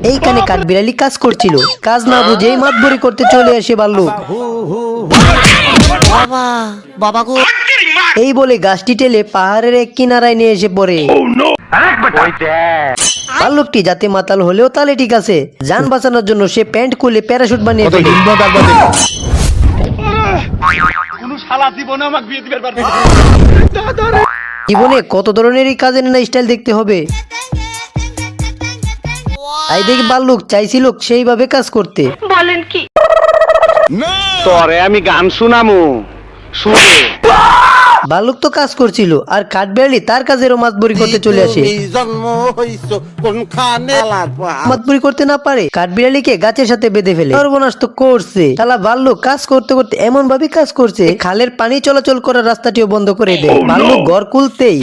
এইখানে কাঠবিড়ালি কাজ করছিল, কাজ না বুঝেই মাতবরি করতে চলে আসে ভাল্লুক। বাবা বাবা গো, এই বলে গাছটি টেলে পাহাড়ের এক কিনারায় নিয়ে এসে পড়ে। ভাল্লুকটি যাতে মাতাল হলেও তাহলে ঠিক আছে, যান বাঁচানোর জন্য সে প্যান্ট খুলে প্যারাশুট বানিয়ে ফেলে। জীবনে কত ধরনেরই কাজের না স্টাইল দেখতে হবে। তাই দেখি ভাল্লুক চাইছিল সেইভাবে কাজ করতে। বলেন কি? তোরে আমি গান শুনামু, শুনে ভাল্লুক তো কাজ করছিল, আর কাঠবিড়ালি তার কাজেরও মাতবরি করতে চলে আসে। মাতবরি করতে না পারে কাঠবিড়ালিকে গাছের সাথে বেঁধে ফেলে। সর্বনাশ তো করছে শালা ভাল্লুক, কাজ করতে করতে এমন ভাবে কাজ করছে খালের পানি চলাচল করার রাস্তাটিও বন্ধ করে দেয়। ভাল্লুক ঘর খুলতেই